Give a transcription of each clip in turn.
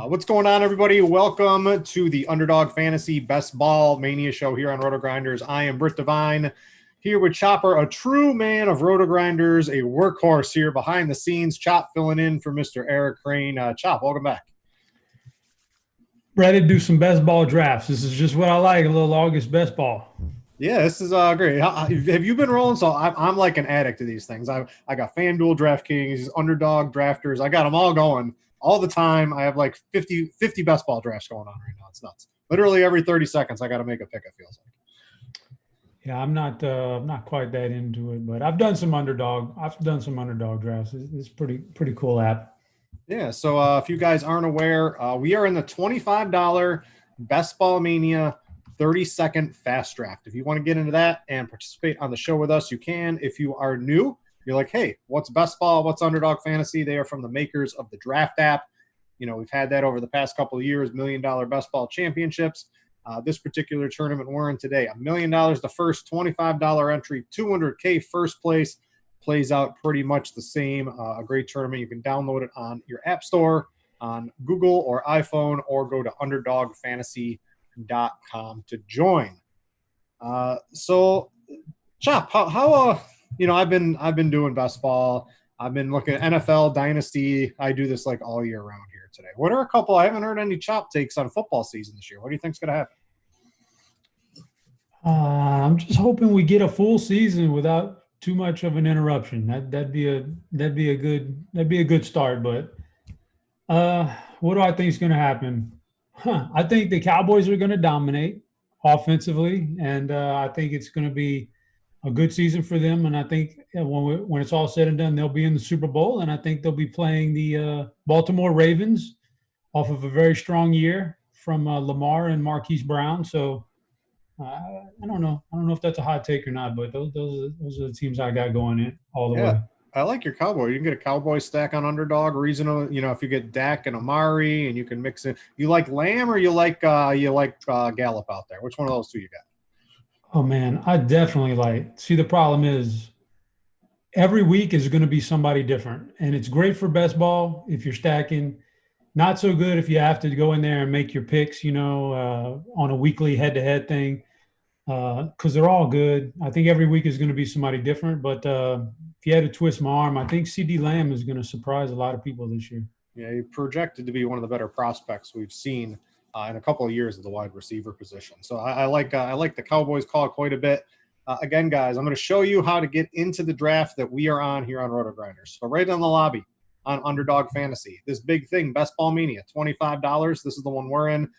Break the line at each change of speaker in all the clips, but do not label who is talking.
What's going on, everybody? Welcome to the Underdog Fantasy Best Ball Mania show here on RotoGrinders. I am Britt Devine, here with Chopper, a true man of RotoGrinders, a workhorse here behind the scenes. Chop filling in for Mr. Eric Crane. Chop, welcome back.
Ready to do some best ball drafts. This is just what I like, a little August best ball.
Yeah, this is great. Have you been rolling? So I'm like an addict to these things. I got FanDuel, DraftKings, Underdog, Drafters. I got them all going all the time. I have like 50 best ball drafts going on right now. It's nuts. Literally every 30 seconds, I got to make a pick, it feels like.
Yeah, I'm not quite that into it, but I've done some underdog. I've done some underdog drafts. It's pretty cool app.
Yeah, so if you guys aren't aware, we are in the $25 Best Ball Mania 30-second fast draft. If you want to get into that and participate on the show with us, you can. If you are new, you're like, hey, what's best ball? What's Underdog Fantasy? They are from the makers of the draft app. You know, we've had that over the past couple of years, $1 million best ball championships. This particular tournament we're in today, $1 million the first, $25 entry, $200K first place. Plays out pretty much the same. A great tournament. You can download it on your app store, on Google or iPhone, or go to underdogfantasy.com to join. So Chop, how I've been doing best ball. I've been looking at NFL Dynasty. I do this like all year round here today. What are a couple? I haven't heard any Chop takes on football season this year. What do you think's going to happen?
I'm just hoping we get a full season without too much of an interruption. That'd be a good start. But what do I think is going to happen? I think the Cowboys are going to dominate offensively, and I think it's going to be a good season for them. And I think when it's all said and done, they'll be in the Super Bowl, and I think they'll be playing the Baltimore Ravens off of a very strong year from Lamar and Marquise Brown. So I don't know. I don't know if that's a hot take or not, but those are the teams I got going in all the
Yeah,
way.
I like your Cowboy. You can get a Cowboy stack on Underdog. Reasonable, if you get Dak and Amari, and you can mix it. You like Lamb or you like Gallup out there? Which one of those two you got?
Oh man, I definitely like. See, the problem is every week is going to be somebody different, and it's great for best ball if you're stacking. Not so good if you have to go in there and make your picks, on a weekly head-to-head thing, because they're all good. I think every week is going to be somebody different. But if you had to twist my arm, I think CD Lamb is going to surprise a lot of people this year.
Yeah, he projected to be one of the better prospects we've seen in a couple of years at the wide receiver position. So I like the Cowboys call quite a bit. Again, guys, I'm going to show you how to get into the draft that we are on here on RotoGrinders. So right in the lobby on Underdog Fantasy, this big thing, Best Ball Mania, $25. This is the one we're in.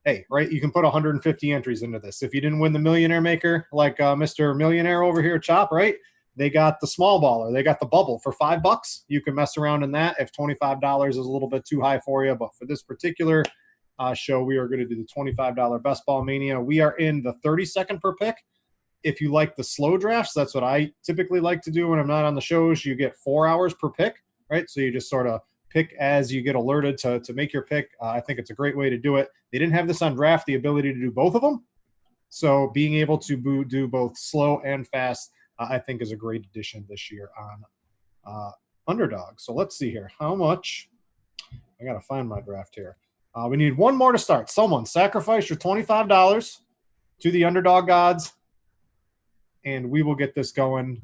Hey, right, you can put 150 entries into this. If you didn't win the Millionaire Maker, like Mr. Millionaire over here, Chop, right? They got the small baller. They got the bubble for $5. You can mess around in that if $25 is a little bit too high for you. But for this particular show, we are going to do the $25 Best Ball Mania. We are in the 30-second per pick. If you like the slow drafts, that's what I typically like to do when I'm not on the shows. You get 4 hours per pick, right? So you just sort of pick as you get alerted to make your pick. I think it's a great way to do it. They didn't have this on draft, the ability to do both of them. So being able to do both slow and fast, I think is a great addition this year on Underdog. So let's see here. How much? I got to find my draft here. We need one more to start. Someone sacrifice your $25 to the Underdog gods, and we will get this going.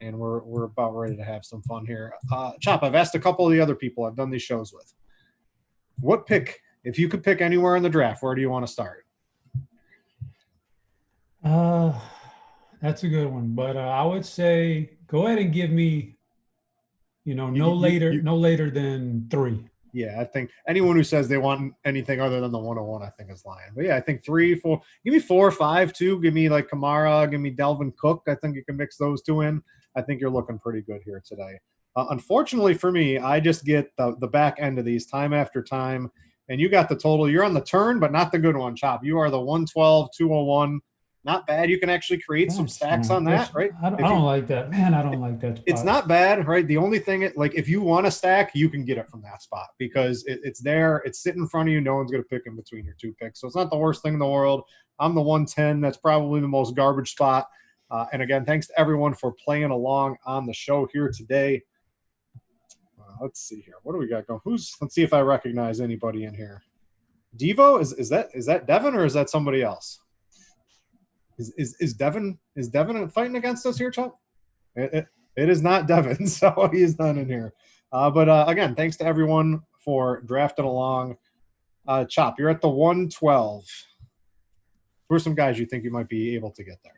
And we're about ready to have some fun here. Chop, I've asked a couple of the other people I've done these shows with. What pick, if you could pick anywhere in the draft, where do you want to start?
That's a good one, but I would say go ahead and give me, no later than 3.
Yeah, I think anyone who says they want anything other than the 101, I think is lying. But yeah, I think 3, 4, give me 4 or 5 too. Give me like Kamara, give me Delvin Cook. I think you can mix those two in. I think you're looking pretty good here today. Unfortunately for me, I just get the back end of these time after time. And you got the total. You're on the turn, but not the good one, Chop. You are the 112, 201. Not bad. You can actually create some stacks on that, right?
I don't like that. Man, I don't like that spot.
It's not bad, right? The only thing, like if you want a stack, you can get it from that spot because it's there. It's sitting in front of you. No one's going to pick in between your two picks. So it's not the worst thing in the world. I'm the 110. That's probably the most garbage spot. And again, thanks to everyone for playing along on the show here today. Let's see here. What do we got going? Let's see if I recognize anybody in here. Devo, is that Devin or is that somebody else? Is Devin fighting against us here, Chuck? It is not Devin, so he's not in here. But again, thanks to everyone for drafting along. Chop, you're at the 112. Who are some guys you think you might be able to get there?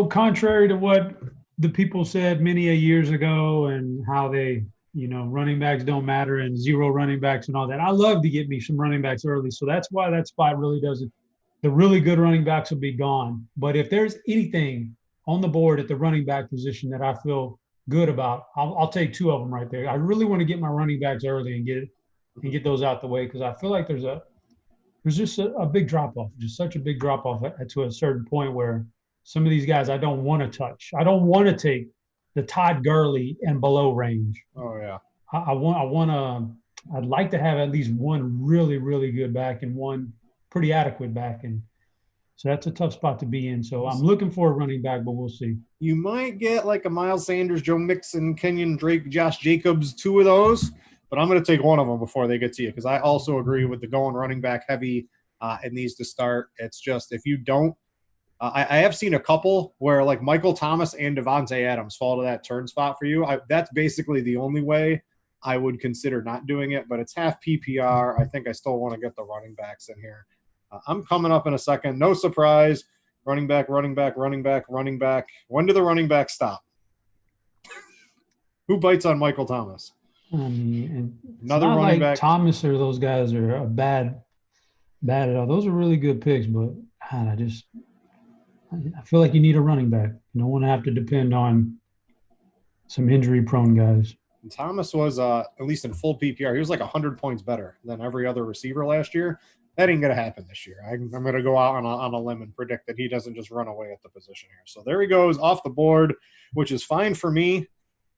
Contrary to what the people said many a years ago and how they, running backs don't matter and 0 running backs and all that. I love to get me some running backs early. So that's why that spot really doesn't. The really good running backs will be gone. But if there's anything on the board at the running back position that I feel good about, I'll take 2 of them right there. I really want to get my running backs early and get those out the way because I feel like there's just a big drop off, just such a big drop off to a certain point where some of these guys I don't want to touch. I don't want to take the Todd Gurley and below range.
Oh yeah.
I'd like to have at least one really, really good back and one pretty adequate back. And so that's a tough spot to be in. So I'm looking for a running back, but we'll see.
You might get like a Miles Sanders, Joe Mixon, Kenyon Drake, Josh Jacobs, 2 of those, but I'm going to take one of them before they get to you because I also agree with the going running back heavy in these to start. It's just if you don't, I have seen a couple where like Michael Thomas and Devontae Adams fall to that turn spot for you. That's basically the only way I would consider not doing it, but it's half PPR. I think I still want to get the running backs in here. I'm coming up in a second. No surprise. Running back, running back, running back, running back. When do the running backs stop? Who bites on Michael Thomas?
I mean,
another running back.
Thomas or those guys are bad at all. Those are really good picks, but God, I feel like you need a running back. You don't want to have to depend on some injury-prone guys.
And Thomas was, at least in full PPR, he was like 100 points better than every other receiver last year. That ain't going to happen this year. I'm going to go out on a limb and predict that he doesn't just run away at the position here. So there he goes off the board, which is fine for me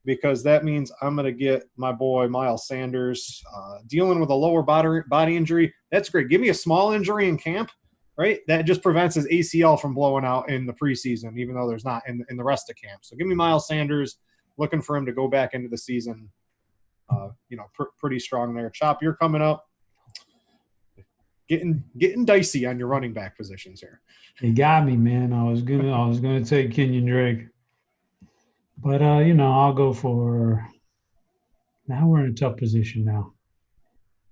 because that means I'm going to get my boy Miles Sanders dealing with a lower body injury. That's great. Give me a small injury in camp, right? That just prevents his ACL from blowing out in the preseason, even though there's not in the rest of camp. So give me Miles Sanders, looking for him to go back into the season, pretty strong there. Chop, you're coming up. Getting dicey on your running back positions here.
You got me, man. I was gonna take Kenyon Drake, but I'll go for. Now we're in a tough position. Now,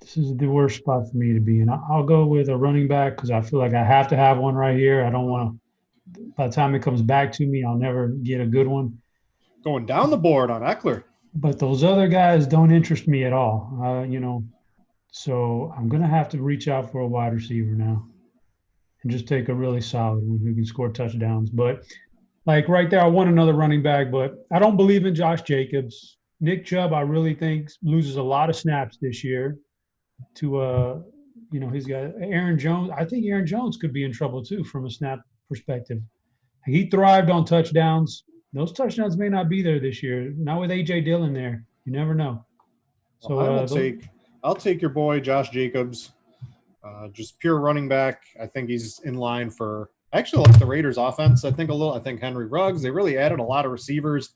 this is the worst spot for me to be in. I'll go with a running back because I feel like I have to have one right here. I don't want to. By the time it comes back to me, I'll never get a good one.
Going down the board on Eckler.
But those other guys don't interest me at all. So I'm going to have to reach out for a wide receiver now and just take a really solid one who can score touchdowns. But like right there, I want another running back, but I don't believe in Josh Jacobs. Nick Chubb, I really think loses a lot of snaps this year to, he's got Aaron Jones. I think Aaron Jones could be in trouble too from a snap perspective. He thrived on touchdowns. Those touchdowns may not be there this year. Not with A.J. Dillon there. You never know. So
I'll take your boy Josh Jacobs, just pure running back. I think he's in line for actually like the Raiders offense. I think Henry Ruggs. They really added a lot of receivers.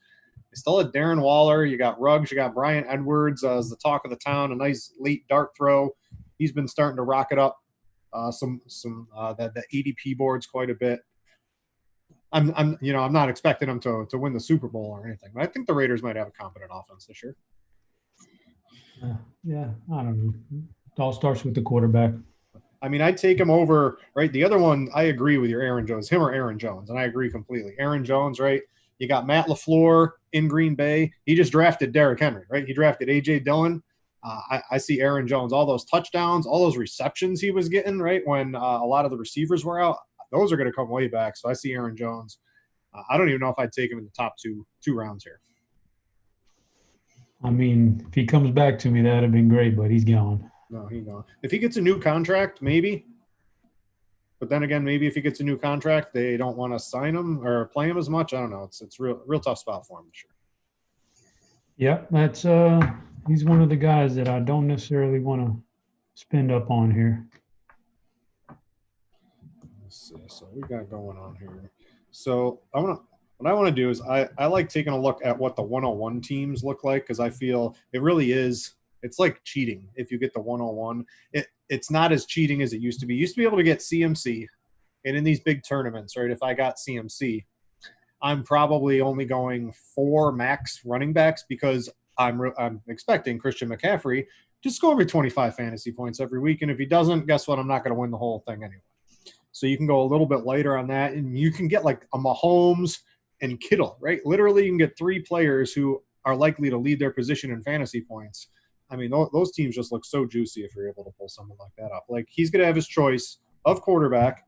They still had Darren Waller. You got Ruggs. You got Brian Edwards as the talk of the town. A nice late dart throw. He's been starting to rock it up. The ADP boards quite a bit. I'm not expecting them to win the Super Bowl or anything, but I think the Raiders might have a competent offense this year.
Yeah, I don't know. It all starts with the quarterback.
I mean, I'd take him over, right? The other one, I agree with your Aaron Jones, him or Aaron Jones, and I agree completely. Aaron Jones, right? You got Matt LaFleur in Green Bay. He just drafted Derrick Henry, right? He drafted A.J. Dillon. I see Aaron Jones, all those touchdowns, all those receptions he was getting, right, when a lot of the receivers were out, those are going to come way back. So I see Aaron Jones. I don't even know if I'd take him in the top two rounds here.
I mean, if he comes back to me, that would have been great, but he's gone.
No, he's gone. If he gets a new contract, maybe. But then again, maybe if he gets a new contract, they don't want to sign him or play him as much. I don't know. It's real tough spot for him this year.
Yeah, that's he's one of the guys that I don't necessarily want to spend up on here.
Let's see. So we got going on here. So I want to What I want to do is I like taking a look at what the 101 teams look like because I feel it really is. It's like cheating if you get the 101. It's not as cheating as it used to be. You used to be able to get CMC, and in these big tournaments, right? If I got CMC, I'm probably only going 4 max running backs because I'm expecting Christian McCaffrey to score me 25 fantasy points every week, and if he doesn't, guess what? I'm not going to win the whole thing anyway. So you can go a little bit lighter on that, and you can get like a Mahomes and Kittle, right? Literally, you can get 3 players who are likely to lead their position in fantasy points. I mean, those teams just look so juicy if you're able to pull someone like that up. Like he's going to have his choice of quarterback.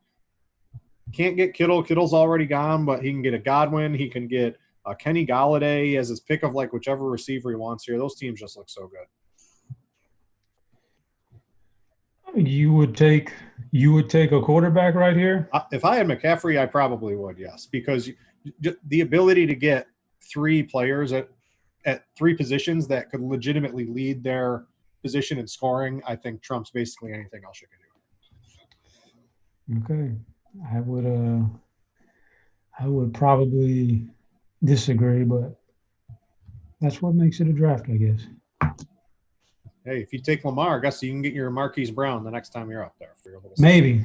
Can't get Kittle. Kittle's already gone, but he can get a Godwin. He can get Kenny Galladay as his pick of like whichever receiver he wants here. Those teams just look so good.
You would take a quarterback right here?
If I had McCaffrey, I probably would, yes, because the ability to get 3 players at 3 positions that could legitimately lead their position in scoring, I think trumps basically anything else you can
Okay. I would probably disagree, but that's what makes it a draft, I guess.
Hey, if you take Lamar, I guess you can get your Marquise Brown the next time you're up there. For your little
Maybe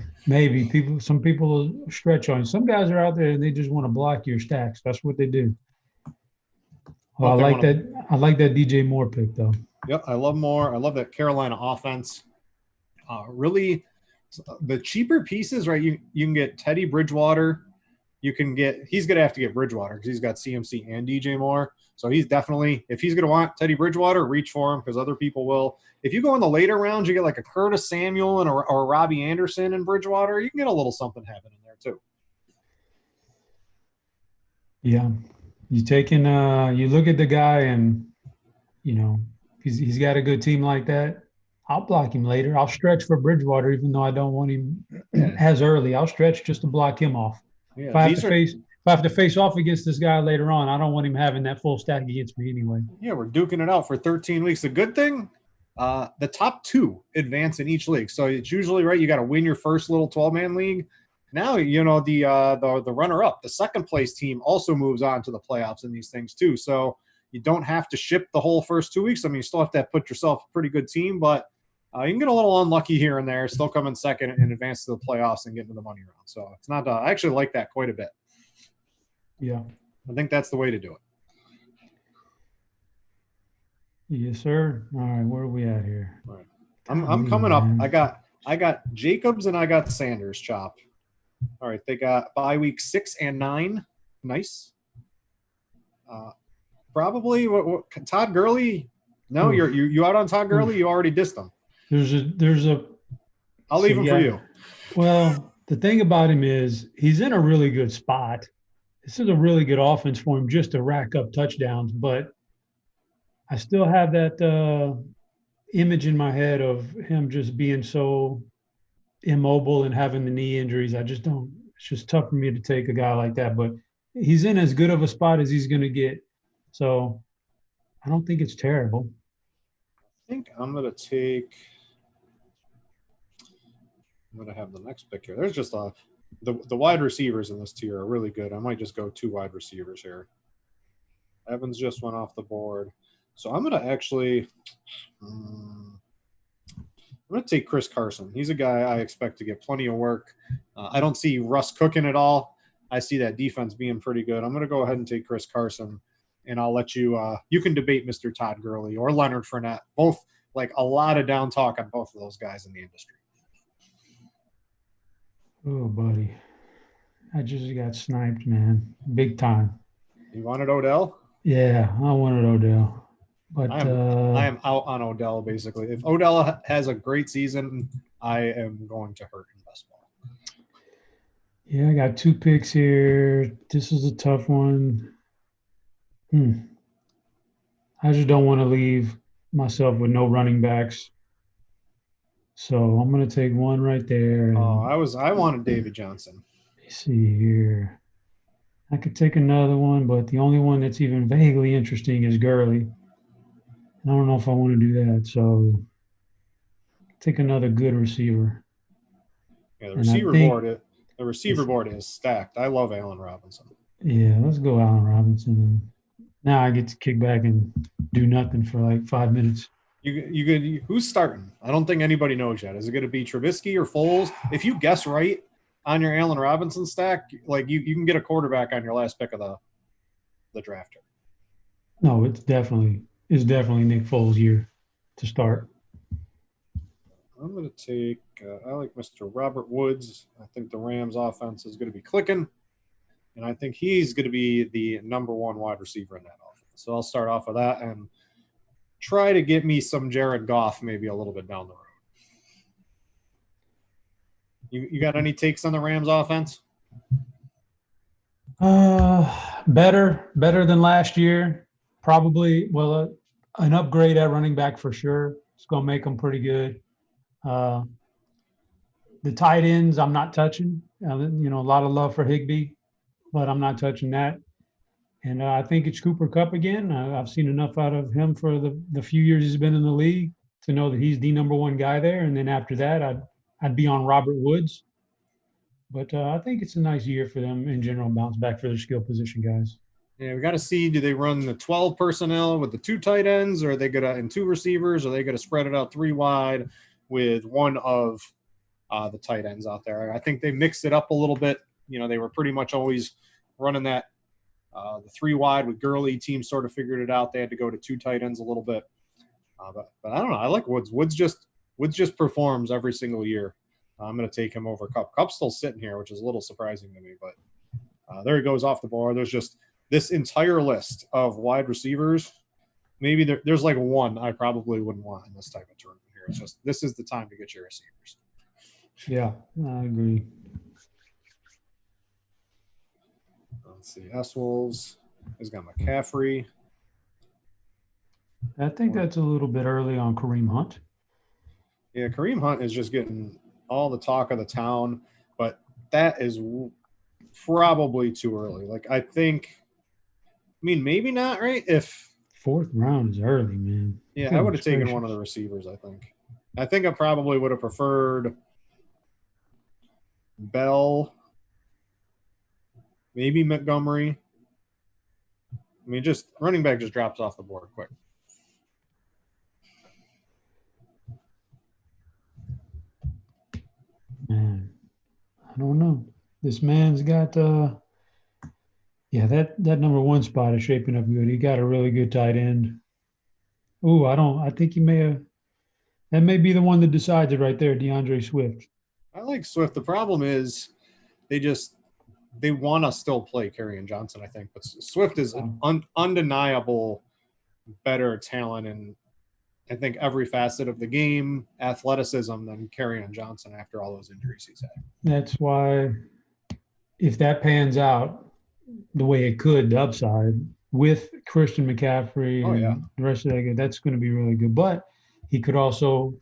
some people stretch on you. Some guys are out there and they just want to block your stacks. That's what they do. Oh, I like that. I like that DJ Moore pick though.
Yep, I love Moore. I love that Carolina offense. Really, the cheaper pieces, right? You can get Teddy Bridgewater. He's going to have to get Bridgewater because he's got CMC and DJ Moore. So he's definitely, if he's going to want Teddy Bridgewater, reach for him because other people will. If you go in the later rounds, you get like a Curtis Samuel or a Robbie Anderson and Bridgewater, you can get a little something happening there too.
Yeah. You look at the guy and, he's got a good team like that. I'll block him later. I'll stretch for Bridgewater, even though I don't want him as early. I'll stretch just to block him off.
Yeah,
if I have to face off against this guy later on, I don't want him having that full stack against me anyway.
Yeah, we're duking it out for 13 weeks. The good thing, the top 2 advance in each league. So it's usually right. You got to win your first little 12-man league. Now the runner-up, the second place team, also moves on to the playoffs in these things too. So you don't have to ship the whole first 2 weeks. I mean, you still have to put yourself a pretty good team, but you can get a little unlucky here and there. Still come in second and advance to the playoffs and get into the money round. So it's not. I actually like that quite a bit.
Yeah,
I think that's the way to do it.
Yes, sir. All right, where are we at here?
All right. I'm coming up. I got Jacobs and I got Sanders, Chop. All right, they got bye week 6 and 9. Nice. Probably Todd Gurley. No, you out on Todd Gurley? You already dissed him. I'll leave him for you.
Well, the thing about him is he's in a really good spot. This is a really good offense for him just to rack up touchdowns, but I still have that image in my head of him just being so immobile and having the knee injuries. I just don't. It's just tough for me to take a guy like that, but he's in as good of a spot as he's going to get. So I don't think it's terrible.
I think I'm going to have the next pick here. There's just the wide receivers in this tier are really good. I might just go 2 wide receivers here. Evans just went off the board. So I'm going to actually I'm going to take Chris Carson. He's a guy I expect to get plenty of work. I don't see Russ cooking at all. I see that defense being pretty good. I'm going to go ahead and take Chris Carson, and I'll let you you can debate Mr. Todd Gurley or Leonard Fournette. Both, like, a lot of down talk on both of those guys in the industry.
Oh, buddy. I just got sniped, man. Big time.
You wanted Odell?
Yeah, I wanted Odell. But
I am out on Odell, basically. If Odell has a great season, I am going to hurt in best ball.
Yeah, I got 2 picks here. This is a tough one. I just don't want to leave myself with no running backs. So I'm going to take one right there.
I wanted David Johnson.
Let me see here. I could take another one, but the only one that's even vaguely interesting is Gurley. I don't know if I want to do that. So take another good receiver.
Yeah, the receiver board is stacked. I love Allen Robinson.
Yeah, let's go Allen Robinson. And now I get to kick back and do nothing for like 5 minutes.
Who's starting? I don't think anybody knows yet. Is it going to be Trubisky or Foles? If you guess right on your Allen Robinson stack, like you can get a quarterback on your last pick of the drafter.
No, it's definitely Nick Foles' year to start.
I'm going to take. I like Mr. Robert Woods. I think the Rams' offense is going to be clicking, and I think he's going to be the number one wide receiver in that offense. So I'll start off with that and try to get me some Jared Goff maybe a little bit down the road. You got any takes on the Rams' offense?
Better than last year. Probably, well, an upgrade at running back for sure. It's going to make them pretty good. Uh, the tight ends, I'm not touching. A lot of love for Higbee, but I'm not touching that. And I think it's Cooper Kupp again. I've seen enough out of him for the few years he's been in the league to know that he's the number one guy there. And then after that, I'd be on Robert Woods. But I think it's a nice year for them in general, bounce back for their skill position guys.
Yeah, we got to see, do they run the 12 personnel with the two tight ends, or are they going to, and two receivers, or are they going to spread it out three wide with one of the tight ends out there? I think they mixed it up a little bit. They were pretty much always running that the three wide with Gurley. Teams sort of figured it out. They had to go to two tight ends a little bit. But I don't know. I like Woods. Woods just performs every single year. I'm going to take him over Kupp. Kupp's still sitting here, which is a little surprising to me. But there he goes off the board. There's just this entire list of wide receivers. Maybe there's like one I probably wouldn't want in this type of tournament here. It's just this is the time to get your receivers.
Yeah, I agree.
Let's see. S-Wolves has got McCaffrey.
I think that's a little bit early on Kareem Hunt.
Yeah, Kareem Hunt is just getting all the talk of the town, but that is probably too early. Like, I think, maybe not, right? If
fourth round is early, man.
Yeah, I would have taken one of the receivers, I think. I think I probably would have preferred Bell, maybe Montgomery. Just running back just drops off the board quick.
Man, I don't know. This man's got that number one spot is shaping up good. He got a really good tight end. Oh, I think that may be the one that decides it right there, DeAndre Swift.
I like Swift. The problem is they want to still play Kerryon Johnson, I think, but Swift is an undeniable better talent in, I think, every facet of the game, athleticism, than Kerryon Johnson after all those injuries he's had.
That's why, if that pans out the way it could, the upside with Christian McCaffrey and the rest of that, that's going to be really good. But he could also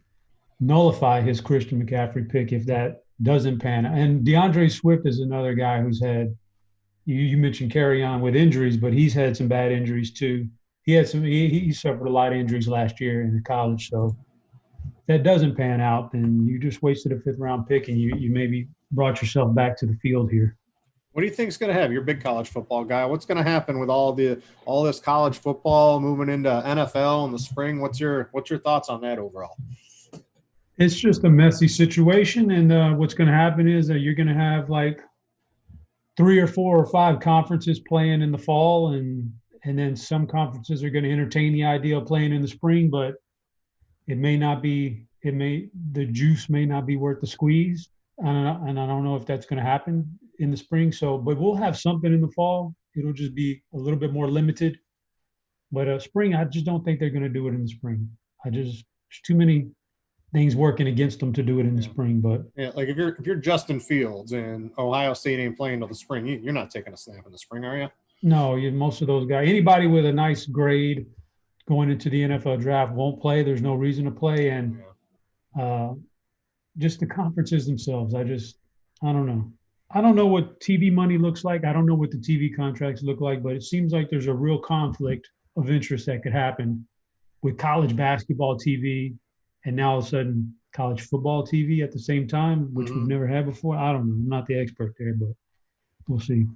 nullify his Christian McCaffrey pick if that doesn't pan out. And DeAndre Swift is another guy who's had, you mentioned Kerryon with injuries, but he's had some bad injuries too. He suffered a lot of injuries last year in college. So if that doesn't pan out, then you just wasted a fifth round pick and you maybe brought yourself back to the field here.
What do you think is going to happen? You're a big college football guy. What's going to happen with all this college football moving into NFL in the spring? What's your thoughts on that overall?
It's just a messy situation, and what's going to happen is that you're going to have like 3 or 4 or 5 conferences playing in the fall, and then some conferences are going to entertain the idea of playing in the spring, but the juice may not be worth the squeeze, and I don't know if that's going to happen in the spring. So, but we'll have something in the fall. It'll just be a little bit more limited. But spring, I just don't think they're going to do it in the spring. There's too many things working against them to do it in the spring. But
like if you're Justin Fields and Ohio State ain't playing till the spring, you're not taking a snap in the spring, are you?
No, most of those guys, anybody with a nice grade going into the NFL draft won't play. There's no reason to play, and just the conferences themselves. I don't know. I don't know what TV money looks like. I don't know what the TV contracts look like, but it seems like there's a real conflict of interest that could happen with college basketball TV and now all of a sudden college football TV at the same time, which we've never had before. I don't know. I'm not the expert there, but we'll see.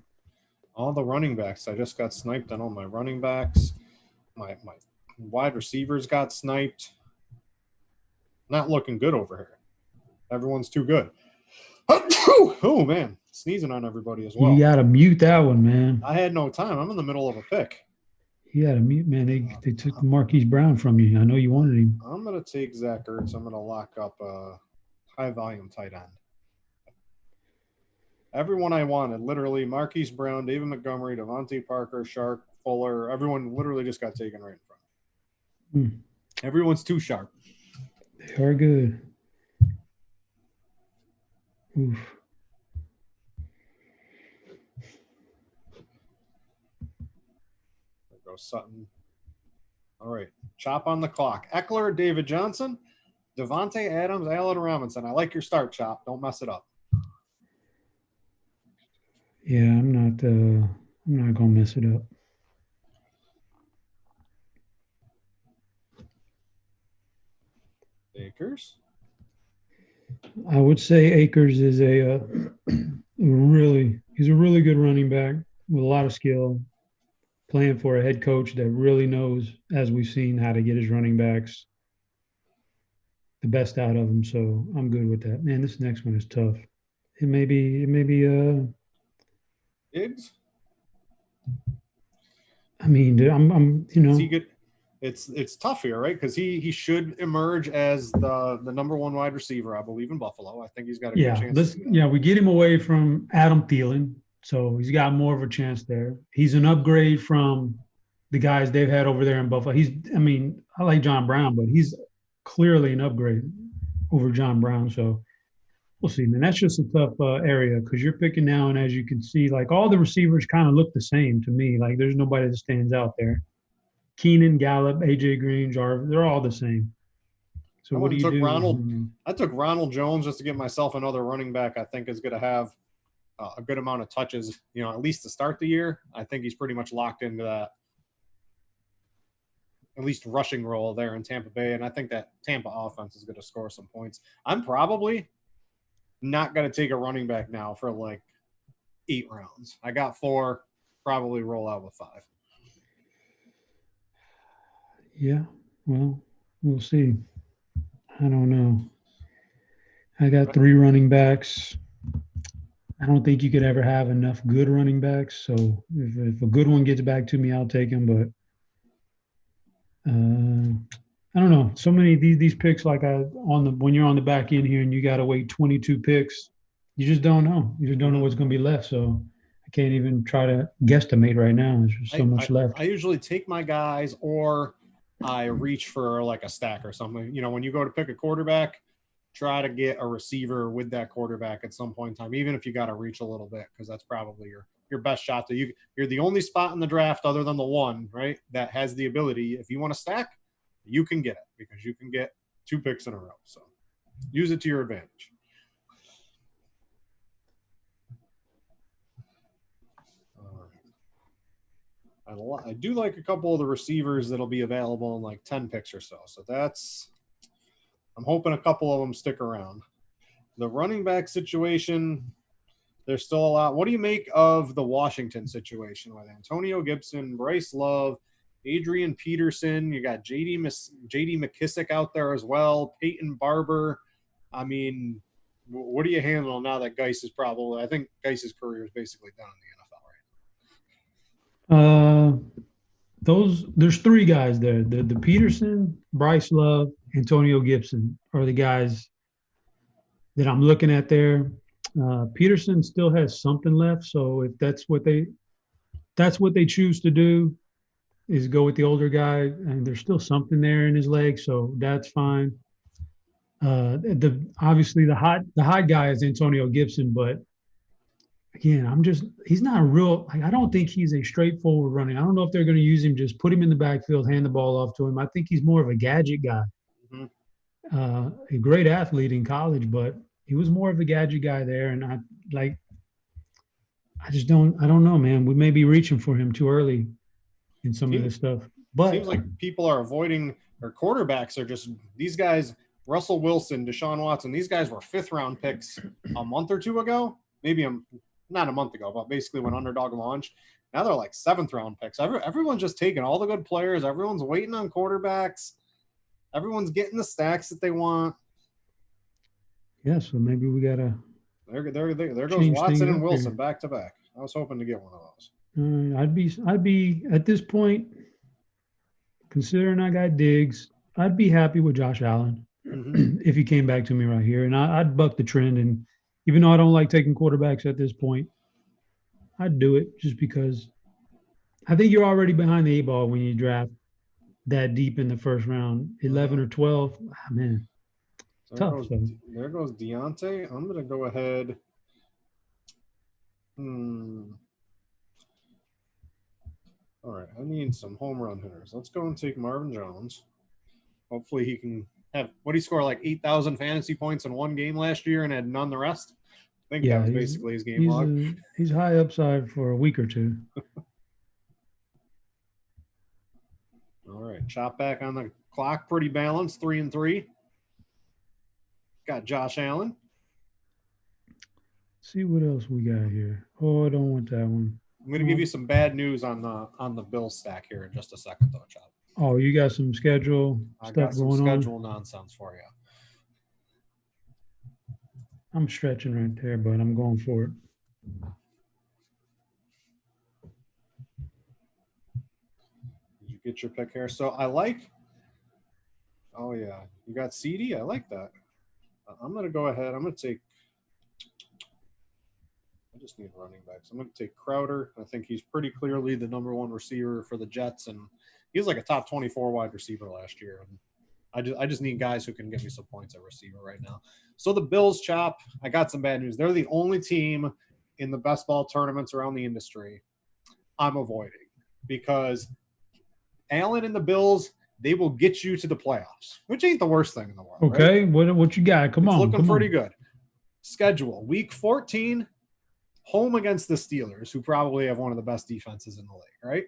All the running backs. I just got sniped on all my running backs. My wide receivers got sniped. Not looking good over here. Everyone's too good. Oh, man. Sneezing on everybody as well.
You got to mute that one, man.
I had no time. I'm in the middle of a pick.
You got to mute, man. They took Marquise Brown from you. I know you wanted him.
I'm going to take Zach Ertz. I'm going to lock up a high-volume tight end. Everyone I wanted, literally Marquise Brown, David Montgomery, Devontae Parker, Shark, Fuller, everyone literally just got taken right in front. Everyone's too sharp.
They are good. Oof.
There goes Sutton. All right. Chop on the clock. Eckler, David Johnson, Devontae Adams, Allen Robinson. I like your start, Chop. Don't mess it up.
Yeah, I'm not gonna mess it up.
Akers.
I would say Akers is he's a really good running back with a lot of skill, playing for a head coach that really knows, as we've seen, how to get his running backs the best out of them. So I'm good with that. Man, this next one is tough. It may be
Diggs.
I mean, I'm
Is he good? It's tough here, right? Because he should emerge as the number one wide receiver, I believe, in Buffalo. I think he's got a good chance.
We get him away from Adam Thielen, so he's got more of a chance there. He's an upgrade from the guys they've had over there in Buffalo. I like John Brown, but he's clearly an upgrade over John Brown. So we'll see, man. That's just a tough area because you're picking now, and as you can see, like all the receivers kind of look the same to me. Like there's nobody that stands out there. Keenan, Gallup, AJ Green, Jarvis, they're all the same. So what do you do?
I took Ronald Jones just to get myself another running back I think is going to have a good amount of touches, at least to start the year. I think he's pretty much locked into that at least rushing role there in Tampa Bay, and I think that Tampa offense is going to score some points. I'm probably not going to take a running back now for like 8 rounds. I got 4, probably roll out with 5.
Yeah, well, we'll see. I don't know. I got 3 running backs. I don't think you could ever have enough good running backs. So if a good one gets back to me, I'll take him. But I don't know. So many of these picks, like when you're on the back end here and you got to wait 22 picks, you just don't know. You just don't know what's going to be left. So I can't even try to guesstimate right now. There's just so much left.
I usually take my guys or I reach for like a stack or something. When you go to pick a quarterback, try to get a receiver with that quarterback at some point in time, even if you got to reach a little bit, because that's probably your best shot. You're the only spot in the draft other than the one, right, that has the ability. If you want to stack, you can get it because you can get 2 picks in a row. So use it to your advantage. I do like a couple of the receivers that'll be available in like 10 picks or so. So I'm hoping a couple of them stick around. The running back situation, there's still a lot. What do you make of the Washington situation with Antonio Gibson, Bryce Love, Adrian Peterson? You got J.D. McKissick out there as well, Peyton Barber. I mean, what do you handle now that Geis is probably – I think Geis's career is basically done in the NFL, right?
There's 3 guys there. The Peterson, Bryce Love, Antonio Gibson are the guys that I'm looking at there. Peterson still has something left, so if that's what they choose to do is go with the older guy, and there's still something there in his leg, so that's fine. Obviously the hot guy is Antonio Gibson, but again, he's not a real, I don't think he's a straightforward running. I don't know if they're going to use him, just put him in the backfield, hand the ball off to him. I think he's more of a gadget guy. Mm-hmm. A great athlete in college, but he was more of a gadget guy there. And I don't know, man. We may be reaching for him too early in some of this stuff. But
seems like people are avoiding, or quarterbacks are just, these guys, Russell Wilson, Deshaun Watson, these guys were 5th round picks a month or 2 ago. Maybe not a month ago, but basically when Underdog launched. Now they're like 7th round picks. Everyone's just taking all the good players. Everyone's waiting on quarterbacks. Everyone's getting the stacks that they want.
Yeah, so maybe we gotta.
There goes Watson and Wilson back to back. I was hoping to get one of those.
I'd be at this point, considering I got Diggs, I'd be happy with Josh Allen if he came back to me right here, and I'd buck the trend. And even though I don't like taking quarterbacks at this point, I'd do it just because I think you're already behind the 8 ball when you draft that deep in the first round, 11 or 12. Man, tough.
There goes Deontay. I'm going to go ahead. All right, I need some home run hitters. Let's go and take Marvin Jones. Hopefully he can have – what did he score, like 8,000 fantasy points in one game last year and had none the rest? I think that was basically his game log.
He's high upside for a week or two.
All right, chop back on the clock. Pretty balanced, 3-3. Got Josh Allen.
See what else we got here. Oh, I don't want that one.
I'm going to give you some bad news on the Bills stack here in just a second, though, Chop.
Oh, you got some schedule
stuff
going on? I got some
schedule nonsense for you.
I'm stretching right there, but I'm going for it.
Did you get your pick here? So I like – oh, yeah. You got CD? I like that. I'm going to go ahead. I'm going to take – I just need running backs. I'm going to take Crowder. I think he's pretty clearly the number 1 receiver for the Jets, and he was like a top 24 wide receiver last year. And I just need guys who can give me some points at receiver right now. So the Bills, Chop, I got some bad news. They're the only team in the best ball tournaments around the industry I'm avoiding because Allen and the Bills, they will get you to the playoffs, which ain't the worst thing in the world.
Okay,
right?
What you got? Come on.
It's looking pretty good. Schedule, week 14, home against the Steelers, who probably have one of the best defenses in the league, right?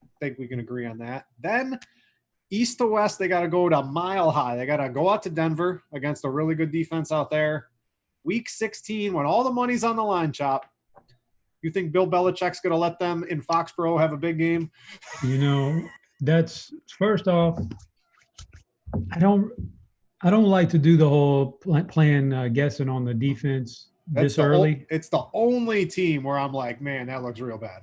I think we can agree on that. Then east to west, they got to go to Mile High. They got to go out to Denver against a really good defense out there. Week 16, when all the money's on the line, Chop, you think Bill Belichick's going to let them in Foxborough have a big game?
You know, that's first off, I don't like to do the whole playing guessing on the defense this early.
It's the only team where I'm like, man, that looks real bad.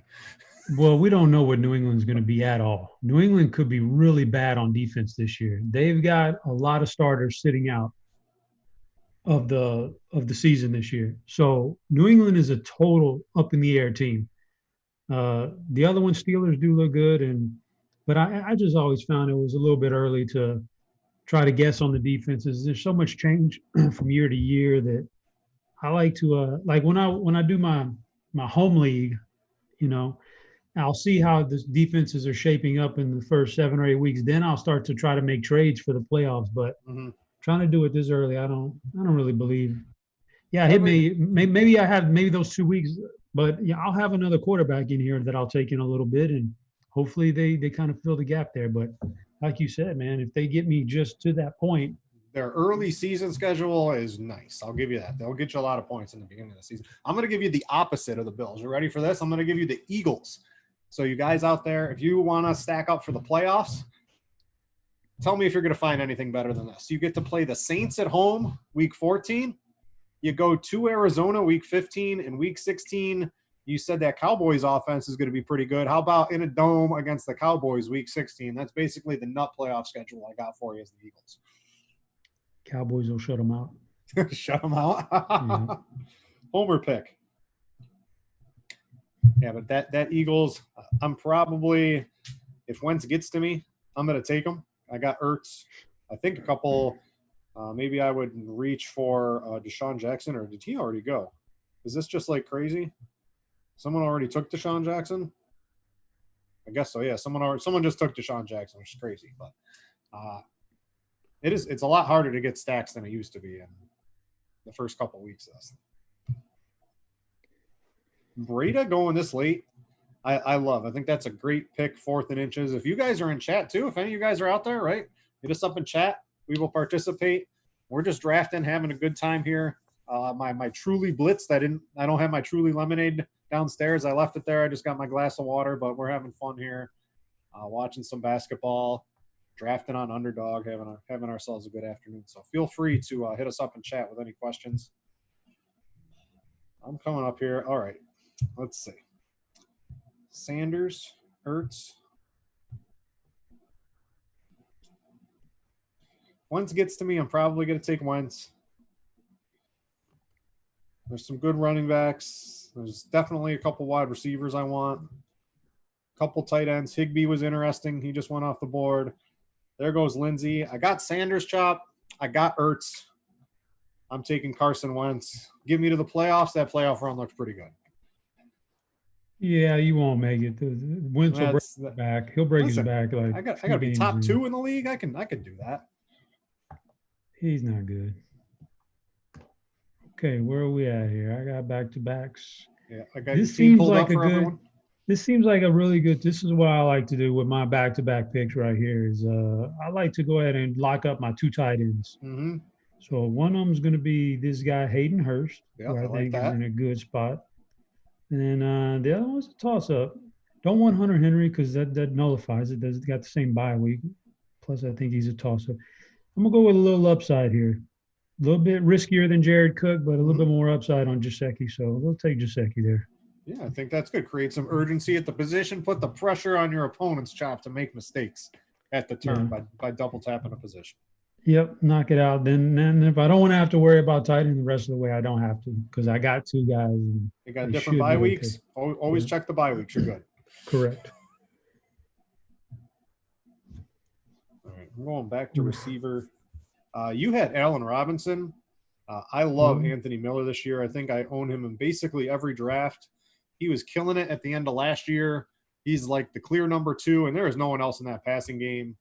Well, we don't know what New England's going to be at all. New England could be really bad on defense this year. They've got a lot of starters sitting out of the season this year. So New England is a total up in the air team. The other one, Steelers, do look good, but I just always found it was a little bit early to try to guess on the defenses. There's so much change from year to year that I like to like when I do my home league, you know, I'll see how the defenses are shaping up in the first 7 or 8 weeks. Then I'll start to try to make trades for the playoffs. But trying to do it this early, I don't really believe. Yeah, hit me. Maybe I have those 2 weeks, but yeah, I'll have another quarterback in here that I'll take in a little bit, and hopefully they kind of fill the gap there. But like you said, man, if they get me just to that point.
Their early season schedule is nice. I'll give you that. They'll get you a lot of points in the beginning of the season. I'm going to give you the opposite of the Bills. You ready for this? I'm going to give you the Eagles. So you guys out there, if you want to stack up for the playoffs, tell me if you're going to find anything better than this. You get to play the Saints at home week 14. You go to Arizona week 15, and week 16, you said that Cowboys offense is going to be pretty good. How about in a dome against the Cowboys week 16? That's basically the nut playoff schedule I got for you as the Eagles.
Cowboys will shut them out.
Shut them out? Yeah. Homer pick. Yeah, but that Eagles, I'm probably, if Wentz gets to me, I'm going to take him. I got Ertz. I think a couple, maybe I would reach for Deshaun Jackson, or did he already go? Is this just like crazy? Someone already took Deshaun Jackson? I guess so, yeah. Someone just took Deshaun Jackson, which is crazy. But it's a lot harder to get stacks than it used to be in the first couple of weeks of this. Breda going this late, I love. I think that's a great pick, 4th and inches. If you guys are in chat too, if any of you guys are out there, right, hit us up in chat. We will participate. We're just drafting, having a good time here. my Truly Blitz. I don't have my Truly lemonade downstairs. I left it there. I just got my glass of water, but we're having fun here, watching some basketball, drafting on Underdog, having ourselves a good afternoon. So feel free to hit us up and chat with any questions. I'm coming up here. All right, let's see. Sanders, Ertz. Wentz gets to me. I'm probably going to take Wentz. There's some good running backs. There's definitely a couple wide receivers I want. A couple tight ends. Higbee was interesting. He just went off the board. There goes Lindsey. I got Sanders chop. I got Ertz. I'm taking Carson Wentz. Give me to the playoffs. That playoff run looks pretty good.
Yeah, you won't make it. Wentz will break his back. He'll break his back. Like
I got to be top 2 in the league. I can do that.
He's not good. Okay, where are we at here? I got back-to-backs.
Yeah, I got this seems like a good. Everyone.
This seems like a really good. This is what I like to do with my back-to-back picks right here. Is I like to go ahead and lock up my 2 tight ends.
Mm-hmm.
So one of them is going to be this guy Hayden Hurst, who I think is in a good spot, and the other one's a toss-up. Don't want Hunter Henry because that nullifies it. Does got the same bye week. Plus, I think he's a toss-up. I'm gonna go with a little upside here. A little bit riskier than Jared Cook, but a little bit more upside on Gesicki. So we'll take Gesicki there.
Yeah, I think that's good. Create some urgency at the position. Put the pressure on your opponent's chop to make mistakes at the turn by double tapping a position.
Yep, knock it out. Then if I don't want to have to worry about tight end the rest of the way, I don't have to because I got 2 guys.
You got different bye weeks. Okay. Always check the bye weeks. You're good.
Correct.
All right, I'm going back to receiver. You had Allen Robinson. I love Anthony Miller this year. I think I own him in basically every draft. He was killing it at the end of last year. He's like the clear number 2, and there is no one else in that passing game.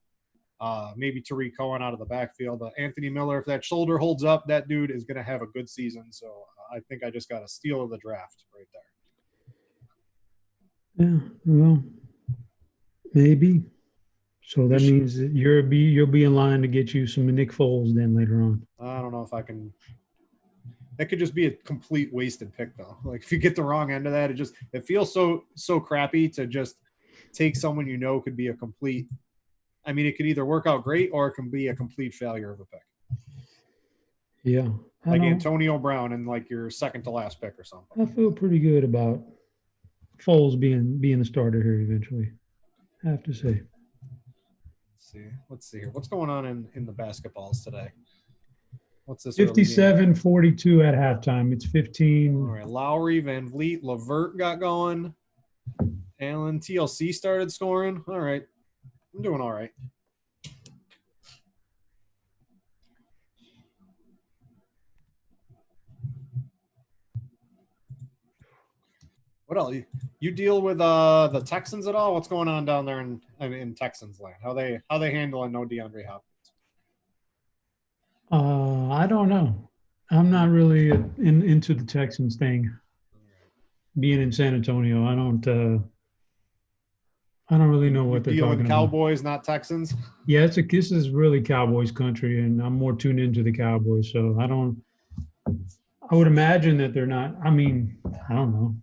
Maybe Tariq Cohen out of the backfield. Anthony Miller, if that shoulder holds up, that dude is going to have a good season. So I think I just got a steal of the draft right
there. Yeah, well, maybe. So that means that you'll be in line to get you some Nick Foles then later on.
I don't know if I can. That could just be a complete wasted pick though. Like if you get the wrong end of that, it feels so crappy to just take someone you know could be a complete. I mean, it could either work out great or it can be a complete failure of a pick.
Yeah,
like Antonio Brown and like your second to last pick or something.
I feel pretty good about Foles being the starter here eventually. I have to say.
Let's see here. What's going on in the basketballs today? What's this?
57-42 at halftime. It's 15.
All right. Lowry, Van Vliet, LeVert got going. Allen, TLC started scoring. All right. I'm doing all right. What else? You deal with the Texans at all? What's going on down there in Texans land? How they handling no DeAndre Hopkins?
I don't know. I'm not really into the Texans thing. Being in San Antonio, I don't really know what they're talking about.
Cowboys, not Texans.
Yeah, this is really Cowboys country, and I'm more tuned into the Cowboys. So I would imagine that they're not. I mean, I don't know.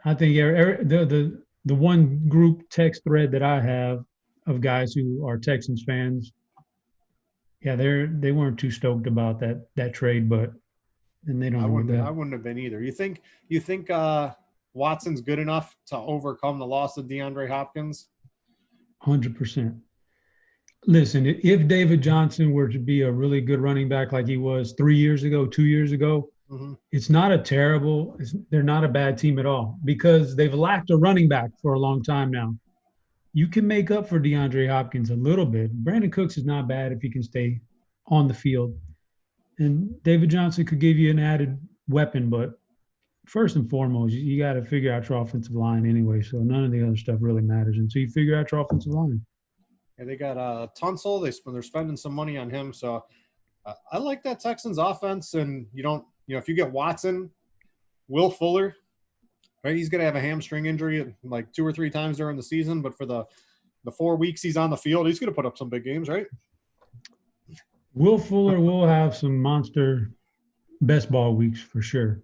I think the one group text thread that I have of guys who are Texans fans, yeah, they weren't too stoked about that trade, but and they don't. I
wouldn't have been either. You think Watson's good enough to overcome the loss of DeAndre Hopkins?
100%. Listen, if David Johnson were to be a really good running back like he was 2 years ago, it's not they're not a bad team at all because they've lacked a running back for a long time now. You can make up for DeAndre Hopkins a little bit. Brandon Cooks is not bad if he can stay on the field. And David Johnson could give you an added weapon, but first and foremost, you got to figure out your offensive line anyway. So none of the other stuff really matters until you figure out your offensive line.
Yeah, they got Tunsil. They're spending some money on him. So I like that Texans offense. And if you get Watson, Will Fuller, right? He's going to have a hamstring injury like 2 or 3 times during the season. But for the 4 weeks he's on the field, he's going to put up some big games, right?
Will Fuller will have some monster best ball weeks for sure.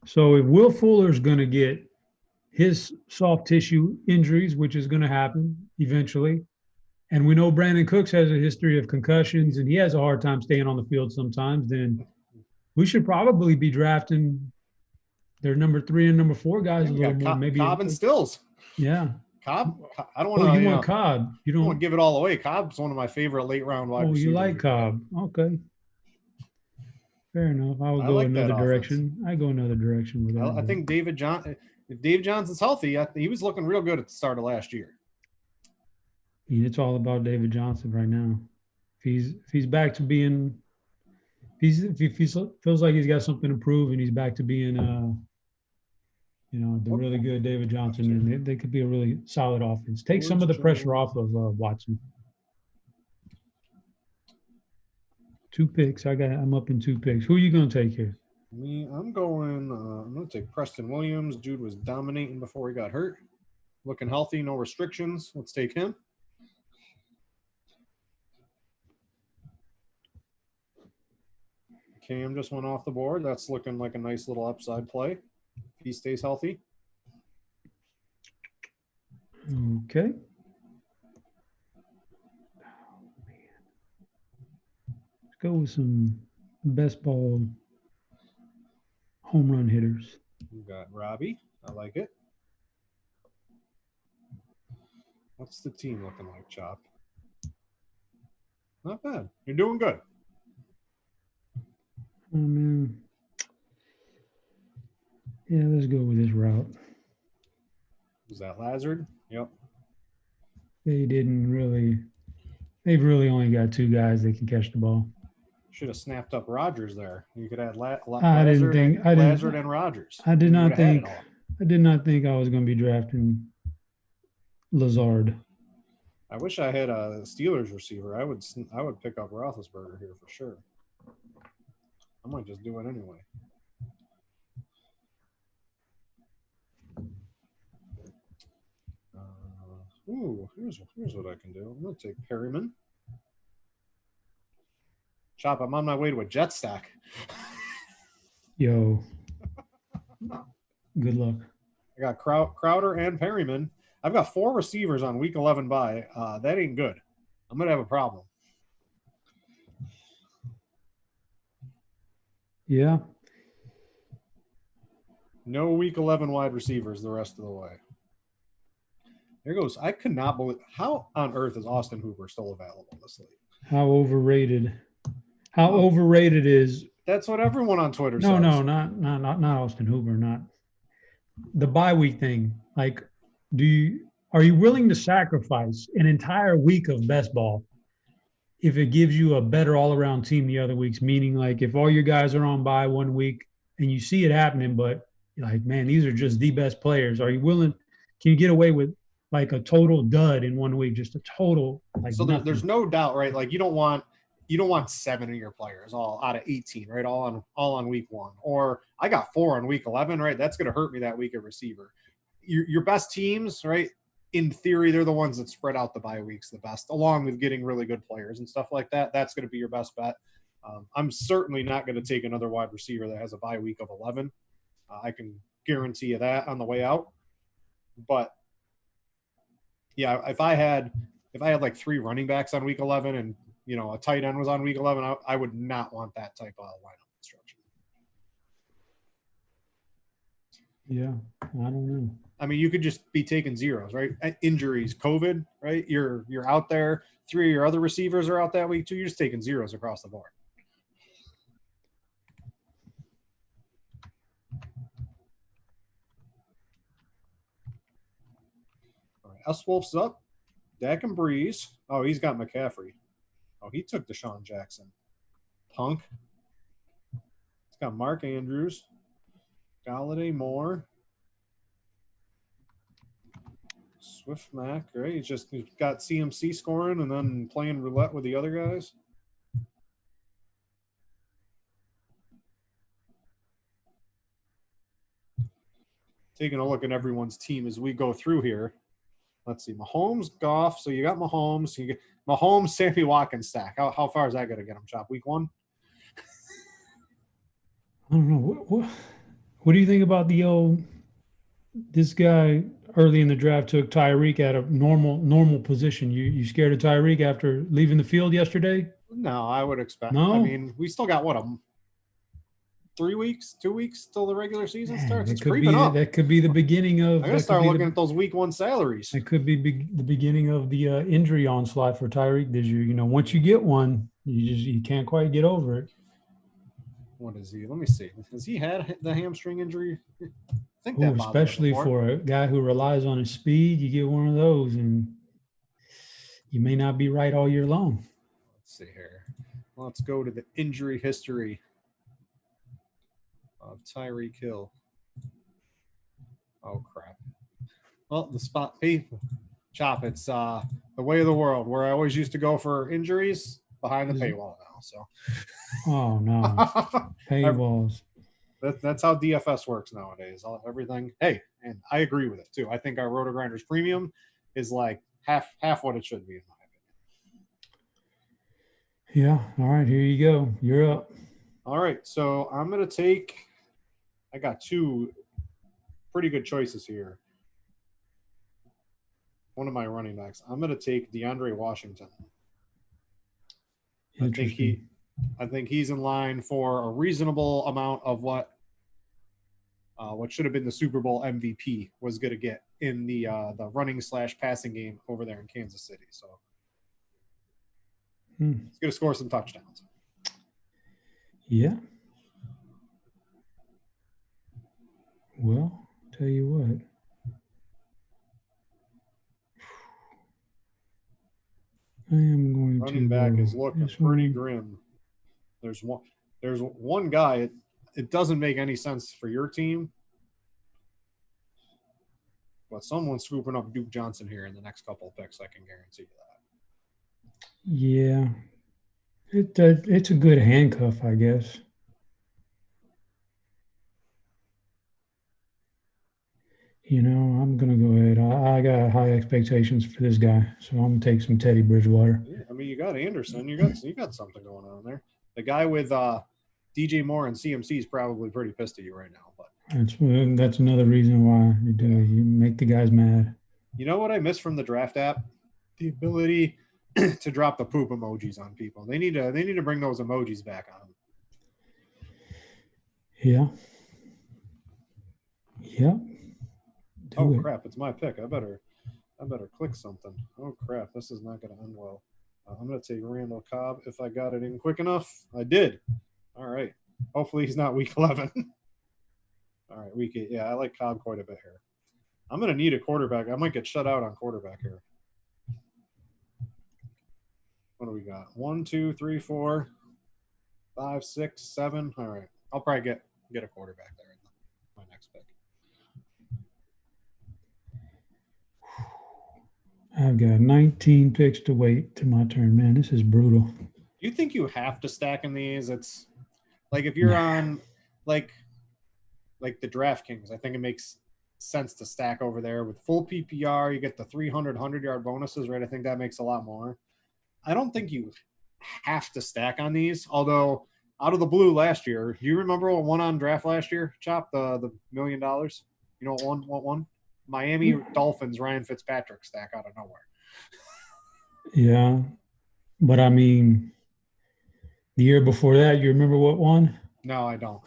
So if Will Fuller's going to get his soft tissue injuries, which is going to happen eventually, and we know Brandon Cooks has a history of concussions and he has a hard time staying on the field sometimes, then we should probably be drafting their number 3 and number 4 guys
Yeah,
a
we
little
got
more. Maybe,
Cobb and Stills.
yeah.
Cobb, I don't want
Oh,
to.
you want Cobb? You
I don't want
don't
to give it all away. Cobb's one of my favorite late round wide
Oh,
receivers.
you like Cobb? Okay, fair enough. I would
I
go
like that
another
offense.
direction. I go another direction with that.
I think David John. If Dave Johnson's healthy, he was looking real good at the start of last year.
I mean, it's all about David Johnson right now. If he's back to being, if he feels like he's got something to prove and he's back to being, the really good David Johnson, and they could be a really solid offense. Take some of the pressure off of Watson. 2 picks. I'm up in 2 picks. Who are you going to take here?
I'm going to take Preston Williams. Dude was dominating before he got hurt. Looking healthy, no restrictions. Let's take him. Cam just went off the board. That's looking like a nice little upside play if he stays healthy.
Okay. Let's go with some best ball home run hitters.
We got Robbie. I like it. What's the team looking like, Chop? Not bad. You're doing good.
Oh, man. Yeah, let's go with this route.
Was that Lazard? Yep.
They've really only got 2 guys that can catch the ball.
Should have snapped up Rodgers there. You could add Lazard and Rodgers.
I did not think I was going to be drafting Lazard.
I wish I had a Steelers receiver. I would pick up Roethlisberger here for sure. I might just do it anyway. Here's what I can do. I'm going to take Perryman. Chop, I'm on my way to a jet stack.
Yo. Good luck.
I got Crowder and Perryman. I've got 4 receivers on week 11 bye. That ain't good. I'm going to have a problem.
Yeah.
No week 11 wide receivers the rest of the way. There goes. I could not believe. How on earth is Austin Hooper still available in this league?
How overrated. Overrated is.
That's what everyone on Twitter says.
No, not Austin Hooper, not the bye week thing. Like, are you willing to sacrifice an entire week of best ball if it gives you a better all-around team the other weeks? Meaning, like, if all your guys are on bye one week and you see it happening, but you're like, man, these are just the best players. Are you willing? Can you get away with like a total dud in 1 week? Just a total like.
So there's no doubt, right? Like you don't want 7 of your players all out of 18, right? All on week 1. Or I got 4 on week 11, right? That's going to hurt me that week at receiver. Your best teams, right? In theory, they're the ones that spread out the bye weeks the best, along with getting really good players and stuff like that. That's going to be your best bet. I'm certainly not going to take another wide receiver that has a bye week of 11. I can guarantee you that on the way out. But yeah, if I had like 3 running backs on week 11 and a tight end was on week 11, I would not want that type of lineup construction.
Yeah, I don't know.
I mean, you could just be taking zeros, right? Injuries, COVID, right? You're out there. 3 of your other receivers are out that week too. You're just taking zeros across the board. All right, S. Wolf's up. Dak and Breeze. Oh, he's got McCaffrey. Oh, he took Deshaun Jackson. Punk. He's got Mark Andrews. Galladay Moore. Swift Mac, right? He's got CMC scoring and then playing roulette with the other guys. Taking a look at everyone's team as we go through here. Let's see, Mahomes, Goff. So you got Mahomes. You get Mahomes, Sammy Watkins stack. How far is that going to get him, Chop? Week 1?
I don't know. What do you think about this guy early in the draft took Tyreek at a normal position? You scared of Tyreek after leaving the field yesterday?
No, I would expect. I
No?
mean, we still got what, 3 weeks, 2 weeks till the regular season
Man,
starts. It's creeping up.
that could be the beginning of
I'm gonna start looking at those week 1 salaries.
that could be the beginning of the injury onslaught for Tyreek this year. You know, once you get one, you can't quite get over it.
What is he? Let me see. Has he had the hamstring injury? I think that
especially for a guy who relies on his speed, you get one of those, and you may not be right all year long.
Let's see here. Let's go to the injury history of Tyreek Hill. Oh crap! Well, the spot people Chop. It's the way of the world. Where I always used to go for injuries, behind the paywall now. So.
Oh no, paywalls.
That's how DFS works nowadays. Everything. Hey, and I agree with it too. I think our RotoGrinders premium is like half what it should be in my
opinion. Yeah. All right. Here you go. You're up.
All right. So I'm gonna take. I got 2 pretty good choices here. One of my running backs. I'm gonna take DeAndre Washington. I think he's in line for a reasonable amount of what should have been the Super Bowl MVP was going to get in the running/passing game over there in Kansas City. So he's going to score some touchdowns.
Yeah. Well, tell you what. I am going
running back is looking pretty grim. There's one guy. It doesn't make any sense for your team, but someone's scooping up Duke Johnson here in the next couple of picks. I can guarantee you
that. Yeah, it's a good handcuff, I guess. You know, I'm going to go ahead. I got high expectations for this guy, so I'm going to take some Teddy Bridgewater.
Yeah, I mean, you got Anderson. You got something going on there. The guy with DJ Moore and CMC is probably pretty pissed at you right now. But
that's another reason why you make the guys mad.
You know what I miss from the draft app? The ability to drop the poop emojis on people. They need to bring those emojis back on.
Yeah. Yeah.
Crap! It's my pick. I better click something. Oh crap! This is not going to end well. I'm going to take Randall Cobb if I got it in quick enough. I did. All right. Hopefully he's not week 11. All right, week 8. Yeah, I like Cobb quite a bit here. I'm going to need a quarterback. I might get shut out on quarterback here. What do we got? 1, 2, 3, 4, 5, 6, 7. All right. I'll probably get a quarterback there in my next pick.
I've got 19 picks to wait to my turn. Man, this is brutal.
Do you think you have to stack in these? It's like if you're on like the DraftKings, I think it makes sense to stack over there with full PPR. You get the 300 100-yard bonuses, right? I think that makes a lot more. I don't think you have to stack on these. Although out of the blue last year, do you remember what won on draft last year? Chop the $1 million. You know what won? Miami Dolphins, Ryan Fitzpatrick stack out of nowhere.
Yeah. But I mean, the year before that, you remember what won?
No, I don't.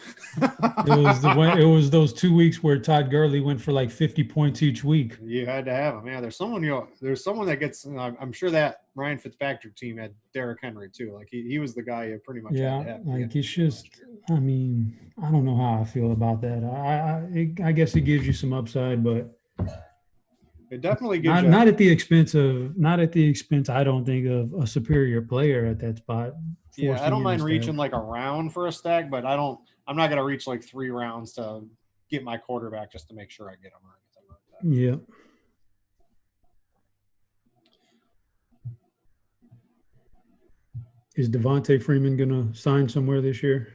It was those 2 weeks where Todd Gurley went for like 50 points each week.
You had to have him. Yeah, there's someone that gets. I'm sure that Ryan Fitzpatrick team had Derrick Henry too. Like he was the guy you pretty much had to have.
Like it's just. I mean, I don't know how I feel about that. I guess it gives you some upside, but.
It definitely gives
not at the expense. I don't think of a superior player at that spot.
Yeah, I don't mind reaching like a round for a stack, but I'm not gonna reach like 3 rounds to get my quarterback just to make sure I get him or anything like that.
Yeah. Is Devontae Freeman gonna sign somewhere this year?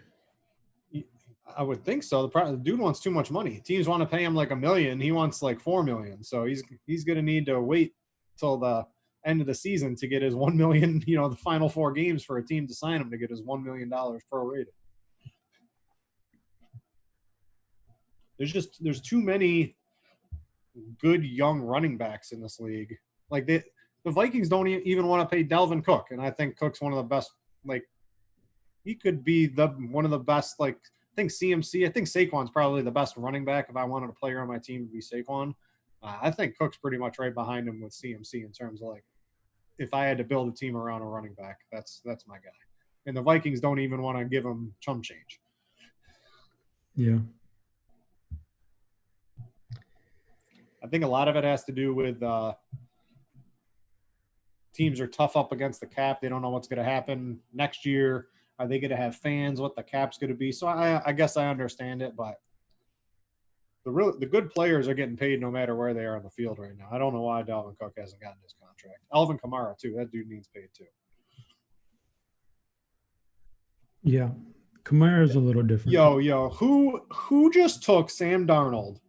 I would think so. The dude wants too much money. Teams want to pay him like $1 million. He wants like $4 million. So he's going to need to wait till the end of the season to get his $1 million. The final 4 games for a team to sign him to get his $1 million prorated. There's too many good young running backs in this league. Like the Vikings don't even want to pay Dalvin Cook, and I think Cook's one of the best. Like he could be one of the best. Like I think Saquon's probably the best running back. If I wanted a player on my team, to be Saquon. I think Cook's pretty much right behind him with CMC in terms of like if I had to build a team around a running back, that's my guy. And the Vikings don't even want to give him chump change.
Yeah.
I think a lot of it has to do with teams are tough up against the cap. They don't know what's going to happen next year. Are they going to have fans? What the cap's going to be? So I guess I understand it, but the good players are getting paid no matter where they are on the field right now. I don't know why Dalvin Cook hasn't gotten his contract. Alvin Kamara too. That dude needs paid too.
Yeah, Kamara's a little different.
Yo, who just took Sam Darnold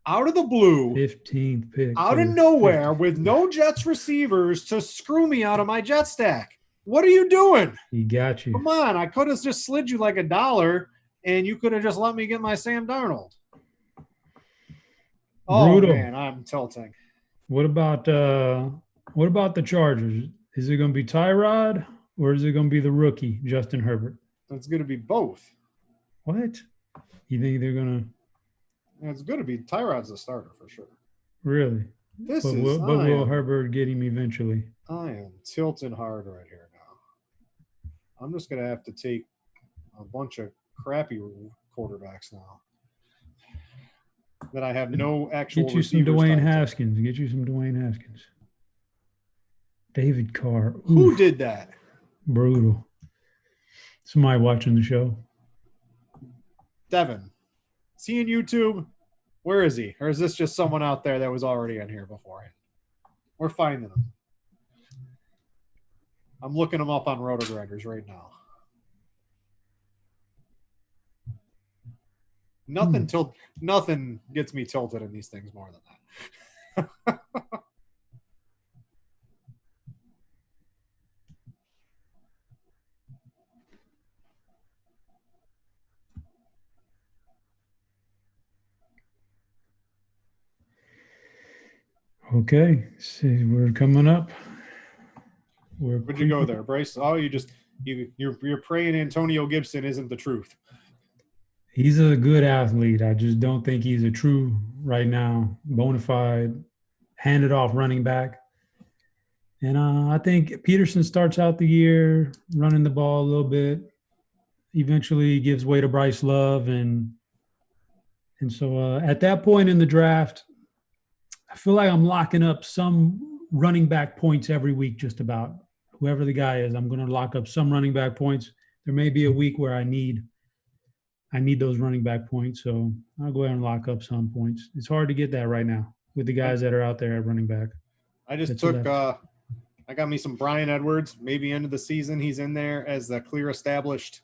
out of the blue,
15th pick,
out of nowhere, with no Jets receivers to screw me out of my Jet stack? What are you doing?
He got you.
Come on, I could have just slid you like $1, and you could have just let me get my Sam Darnold. Oh
Brutal.
Man, I'm tilting.
What about the Chargers? Is it going to be Tyrod or is it going to be the rookie Justin Herbert?
It's going to be both.
What? You think they're going
to? It's going to be Tyrod's the starter for sure.
Really? But will Herbert get him eventually?
I am tilting hard right here now. I'm just going to have to take a bunch of crappy quarterbacks now that I have no actual.
Get you some Dwayne Haskins. Get you some Dwayne Haskins. David Carr. Oof.
Who did that?
Brutal. Somebody watching the show.
Devin. Is he in YouTube? Where is he? Or is this just someone out there that was already on here beforehand? We're finding him. I'm looking him up on RotoGrinders right now. Nothing gets me tilted in these things more than that.
Okay, see, we're coming up.
Where'd you go there, Bryce? Oh, you're praying Antonio Gibson isn't the truth.
He's a good athlete. I just don't think he's a true right now, bona fide, handed off running back. And I think Peterson starts out the year running the ball a little bit. Eventually gives way to Bryce Love. And so at that point in the draft, I feel like I'm locking up some running back points every week, just about. Whoever the guy is, I'm going to lock up some running back points. There may be a week where I need those running back points, so I'll go ahead and lock up some points. It's hard to get that right now with the guys that are out there at running back.
I just I got me some Bryan Edwards. Maybe end of the season he's in there as the clear established,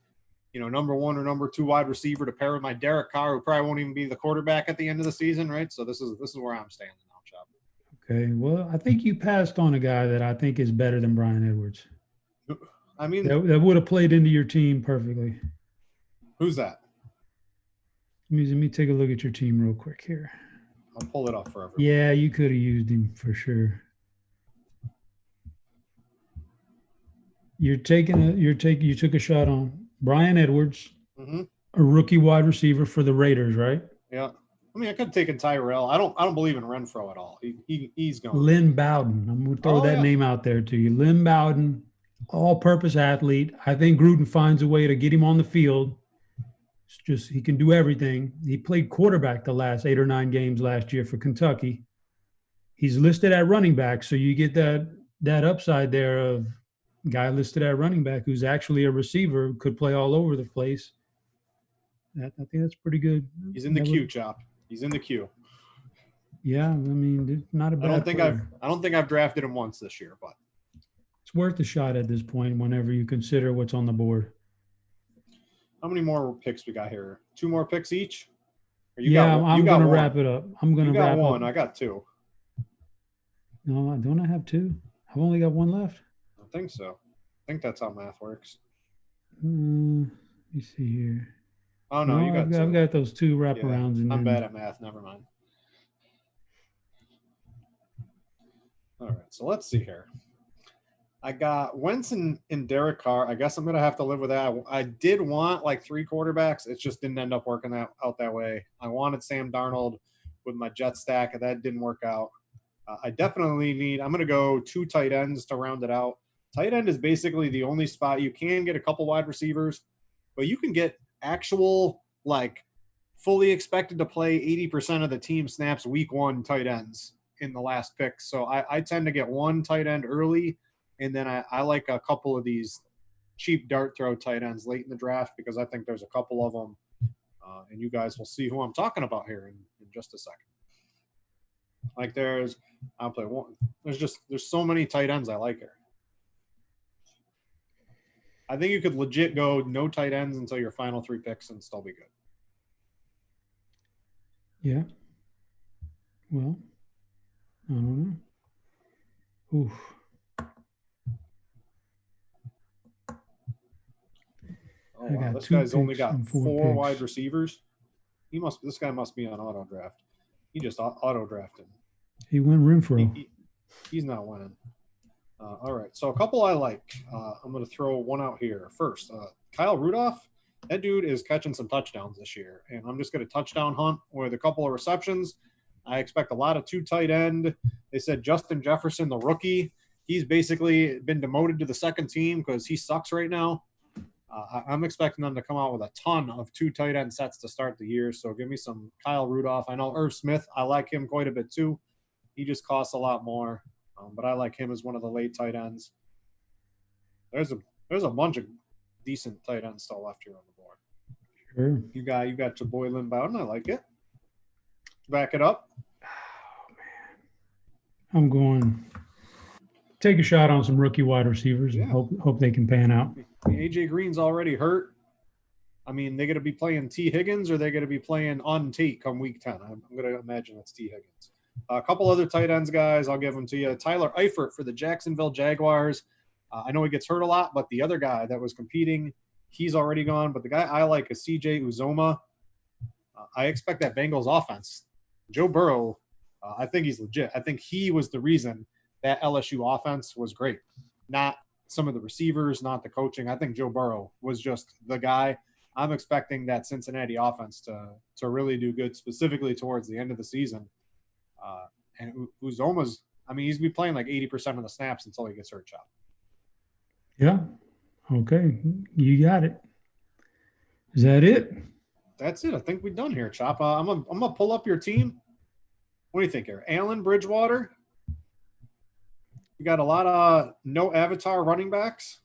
number 1 or number 2 wide receiver to pair with my Derek Carr, who probably won't even be the quarterback at the end of the season, right? So this is where I'm standing now, Chop.
Okay, well, I think you passed on a guy that I think is better than Bryan Edwards.
I mean,
that would have played into your team perfectly.
Who's that?
Let me take a look at your team real quick here.
I'll pull it up for everyone.
Yeah, you could have used him for sure. You took a shot on Bryan Edwards, a rookie wide receiver for the Raiders, right?
Yeah. I mean, I could have taken Tyrell. I don't believe in Renfro at all. He's gone.
Lynn Bowden. I'm going to throw that name out there to you. Lynn Bowden, all-purpose athlete. I think Gruden finds a way to get him on the field. It's just he can do everything. He played quarterback the last 8 or 9 games last year for Kentucky. He's listed at running back, so you get that upside there of guy listed at running back who's actually a receiver, could play all over the place. I think that's pretty good.
He's in the queue, Chop. He's in the queue.
Yeah, I mean, not a bad
I don't think I've drafted him once this year, but
it's worth a shot at this point whenever you consider what's on the board.
How many more picks we got here? 2 more picks each? Or you
Yeah,
got
I'm
you got
gonna
one.
wrap it up. I'm
You
gonna
got
wrap up.
one. I got 2.
No, don't I have 2? I've only got 1 left.
I think so. I think that's how math works.
Let me see here.
Oh no, you
No,
got
I've
2.
got those 2
Yeah,
wraparounds, and
I'm bad
then
at math. Never mind. All right, so let's see here. I got Wentz and Derek Carr. I guess I'm gonna have to live with that. I did want like 3 quarterbacks. It just didn't end up working out that way. I wanted Sam Darnold with my jet stack, and that didn't work out. I definitely need. I'm gonna go 2 tight ends to round it out. Tight end is basically the only spot you can get a couple wide receivers, but you can get actual like fully expected to play 80% of the team snaps week 1 tight ends in the last pick. So I tend to get 1 tight end early, and then I like a couple of these cheap dart throw tight ends late in the draft because I think there's a couple of them, and you guys will see who I'm talking about here in just a second. Like I'll play one. There's so many tight ends I like here. I think you could legit go no tight ends until your final 3 picks and still be good.
yeah. Well, I don't know. Oof.
Oh
I
wow,
got
this
2
guy's only
picks
got
and 4
4
picks.
wide receivers. This guy must be on auto draft. He just auto drafted.
He went Renfro.
He's not winning. All right, so a couple I like. I'm going to throw one out here first. Kyle Rudolph. That dude is catching some touchdowns this year, and I'm just going to touchdown hunt with a couple of receptions. I expect a lot of 2 tight end. They said Justin Jefferson, the rookie, he's basically been demoted to the second team because he sucks right now. I'm expecting them to come out with a ton of 2 tight end sets to start the year. So give me some Kyle Rudolph. I know Irv Smith. I like him quite a bit too. He just costs a lot more, but I like him as one of the late tight ends. There's a bunch of decent tight ends still left here on the board.
Sure.
You got your boy Lynn Bowden. I like it. Back it up.
Oh man, I'm going. Take a shot on some rookie wide receivers.
Yeah.
Hope they can pan out.
AJ Green's already hurt. I mean, they're going to be playing T. Higgins or they're going to be playing on Tate come week 10. I'm going to imagine it's T. Higgins. A couple other tight ends, guys. I'll give them to you. Tyler Eifert for the Jacksonville Jaguars. I know he gets hurt a lot, but the other guy that was competing, he's already gone. But the guy I like is CJ Uzoma. I expect that Bengals offense. Joe Burrow, I think he's legit. I think he was the reason that LSU offense was great. Not some of the receivers, not the coaching. I think Joe Burrow was just the guy. I'm expecting that Cincinnati offense to really do good, specifically towards the end of the season. And Uzoma's, I mean, he's be playing like 80% of the snaps until he gets hurt, Chop.
Yeah. Okay. You got it. Is that it?
That's it. I think we're done here, Chop. I'm gonna pull up your team. What do you think here? Allen, Bridgewater. You got a lot of no avatar running backs.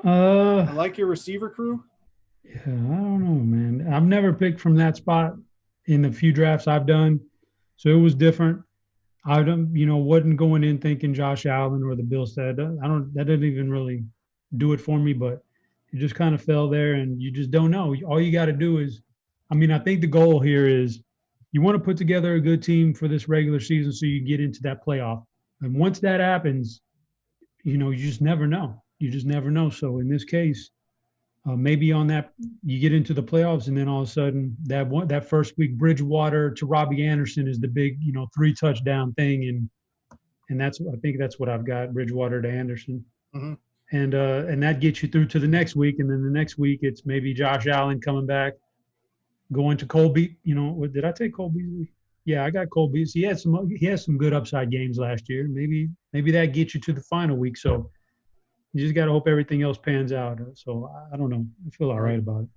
I like your receiver crew.
Yeah, I don't know, man. I've never picked from that spot in the few drafts I've done, so it was different. I wasn't going in thinking Josh Allen or the Bills said. That didn't even really do it for me, but it just kind of fell there, and you just don't know. All you got to do is, I think the goal here is you want to put together a good team for this regular season so you get into that playoff. And once that happens, you just never know. You just never know. So in this case, maybe on that you get into the playoffs, and then all of a sudden that first week Bridgewater to Robbie Anderson is the big 3 touchdown thing, and I think that's what I've got, Bridgewater to Anderson, and that gets you through to the next week, and then the next week it's maybe Josh Allen coming back, going to Colby. Did I take Cole Beasley? Yeah, I got Cole Beasley. He has some good upside games last year. Maybe that gets you to the final week. So you just got to hope everything else pans out. So I don't know. I feel all right about it.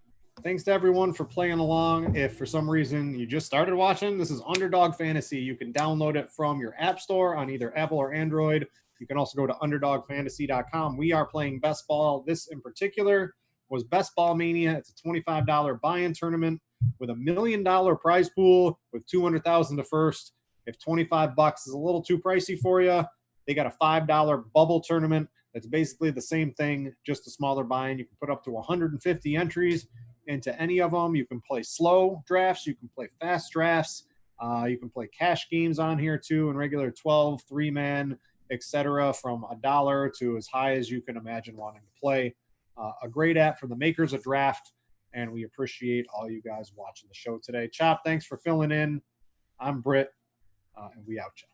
Thanks to everyone for playing along. If for some reason you just started watching, this is Underdog Fantasy. You can download it from your app store on either Apple or Android. You can also go to underdogfantasy.com. We are playing Best Ball. This in particular was Best Ball Mania. It's a $25 buy-in tournament with $1 million prize pool with $200,000 to first. If $25 is a little too pricey for you, they got a $5 bubble tournament It's basically the same thing, just a smaller bind. You can put up to 150 entries into any of them. You can play slow drafts. You can play fast drafts. You can play cash games on here too, and regular 12, 3-man, etc., from $1 to as high as you can imagine wanting to play. A great app for the makers of draft, and we appreciate all you guys watching the show today. Chop, thanks for filling in. I'm Britt, and we out, Chop.